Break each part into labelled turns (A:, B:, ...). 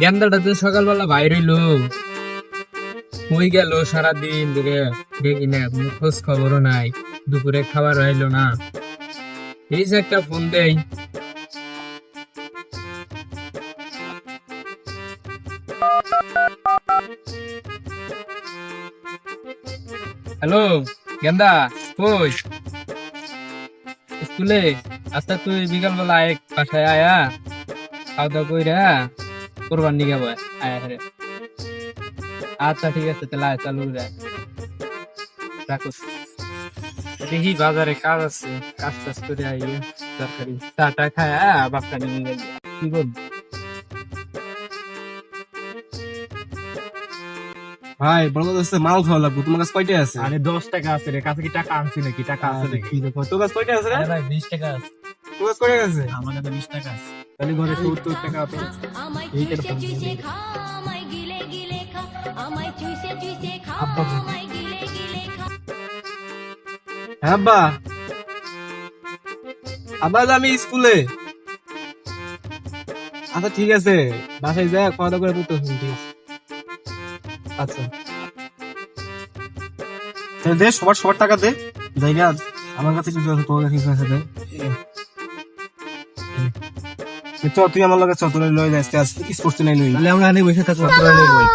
A: গেন্দাটা তো সকালবেলা বাইর হইলো, হই গেল সারাদিন ধরে, দেখি না কোনো খোঁজ খবরও নাই, দুপুরে খাবার হইলো না। এই যে একটা ফোন দেই। হ্যালো গেন্দা, কই স্কুলে? আচ্ছা তুই বিকাল বেলা এক বাসায় আয়া, খাওয়া দাওয়া কইরা করবার নিয়ে যাবো আয়া রে। আচ্ছা ঠিক আছে, তাহলে আয়, চালু রে, রাখো। দেখি বাজারে কাজ আছে, কাজ টাজ করে আইয়ে তরকারি চাটা খায় বাপটা নিয়ে গেল। কি বল
B: ভাই বড় কথা মাল খাওয়া লাগবে, তোমার কাছে কয়টা আছে?
A: আরে 10 টাকা আছে রে, কাছে কি টাকা আনছি নাকি? টাকা আছে নাকি?
B: তোর কাছে কয়টা আছে রে?
A: আরে ভাই 20 টাকা আছে।
B: তোর কাছে কয়টা আছে?
A: আমার কাছে 20 টাকা আছে।
B: তাহলে ঘরে 70 টাকা আছে। এই টাকা ফোন দিয়ে আব্বা। হ্যাঁ আব্বা, আব্বা আমি স্কুলে। আচ্ছা ঠিক আছে, বাসায় যা খাওয়া দাওয়া করে পড়তে হবে, ঠিক আছে। আচ্ছা তাহলে দে, সবার সবার টাকা দে, জায়গা আমার কাছে কিছু আছে, তোর কাছে কিছু আছে, দে। চ তুই আমার লগে চল, তোর লয়ে যাস আজ স্পোর্টস নাই লই, তাহলে আমরা আনি বসে থাকব, তোর লই বই।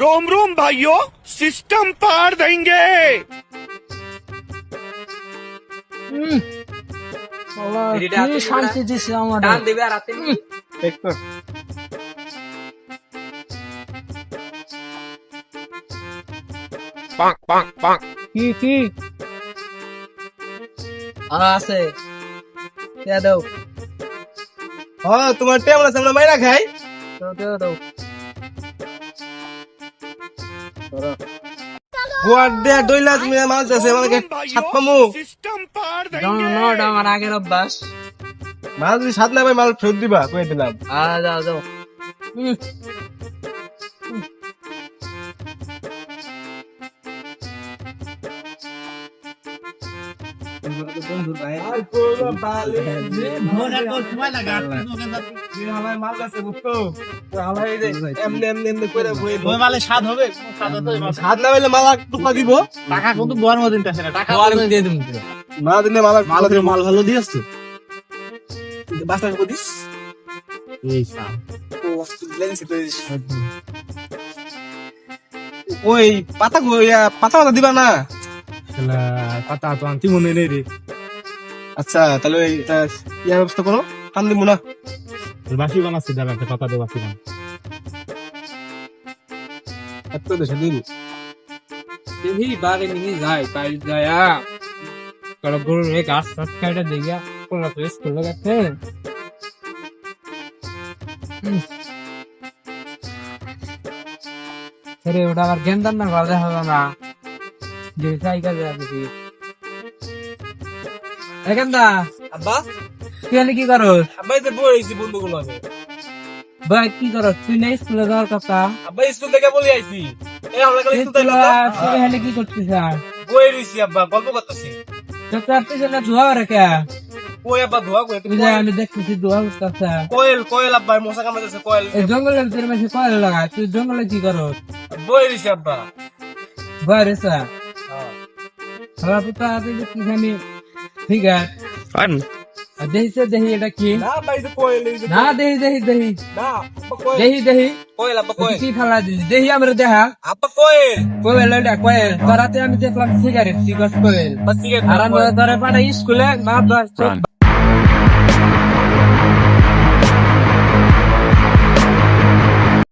C: रोम रोम भाइयों, सिस्टम पार देंगे।
A: শান্তি দিছে আমার, টান দিবে আর রাতে
B: দেখ তো
C: पाक पाक पाक
A: কি কি আছে কে দাও
B: হ্যাঁ তোমার টেবিল আছে, আমরা মাইরা খাই।
A: দাও দাও
B: গোয়ার দে দইলা তুমি মাছ আছে আমাকে সাত পামু।
C: सिस्टम पार
A: দাও
C: देंगे।
A: নটা আমার আগের অভ্যাস।
B: মাছ যদি সাত না পাই মাল ফেরত দিবা, কই দিলাম।
A: দাও দাও
B: সাত না পাইলে মাল টুকা দিব,
A: টাকা কিন্তু গোয়ার মধ্যে দিতেছে না, টাকা দিয়ে দিন।
B: মাল দিলে মাল মাল ভালো দিয়েছ তো, বাসা করে দিস।
A: এই সাম
B: ওই পাতা পাতা পাতা দিবা না?
A: পাতা তো আনতি মনে নেই রে।
B: আচ্ছা তাহলে ইয়ার ব্যবস্থা করো, টান দিব না।
A: বাসি বানাচ্ছি, দাঁড়া একটা পাতা দিয়ে বাসি বান।
B: এত দেশে দিন
A: দেখি বারে নিয়ে যায়, পাই যায় কারো গরুর এক গাছ টাছ কাটা দেখা কোলা তো স্কুল লাগাচ্ছে। আরে ওটা আবার গেন্দার না ভালো হবে না, যে সাইকেল রাখছি। গেন্দা
B: আব্বা,
A: তুই এনে কি করো?
B: আব্বা এই যে বই আইছি বন্ধুগুলো হবে।
A: ভাই কি করো তুই? না স্কুলে যাওয়ার কথা।
B: আব্বা স্কুল থেকে বলে আইছি, এই আমরা কাল স্কুল থেকে
A: তুই এনে কি করছিস?
B: বই রইছি আব্বা, গল্প করতেছি।
A: তো তোর পিছনে ধোয়া রেখে
B: কই আব্বা ধোয়া কই?
A: আমি দেখতেছি ধোয়া করতেছে।
B: কোয়েল কোয়েল আব্বা মশা কামড়াতেছে, কোয়েল।
A: এই জঙ্গলের ভিতরে বেশি কয়েল লাগায়, তুই জঙ্গলে কি করো?
B: বই রইছি আব্বা।
A: ভয় রেসা খারাপ তো আছে কিখানি, ঠিক আছে। আর দেখিছে দেখি এটা কি?
B: না ভাই যে কোয়েল, এই যে
A: না দেহি দেহি দেহি
B: না আব্বা কোয়েল,
A: দেহি দেহি
B: কোয়েল আব্বা কোয়েল,
A: কি ফেলা দিলি দেহি আমরা দেখা
B: আব্বা কোয়েল।
A: কোয়েল এটা কোয়েল। তোরাতে আমি দেখলাম সিগারেট, সিগারেট কোয়েল।
B: বাস ঠিক আছে
A: আর আমি ধরে পাঠাই স্কুলে না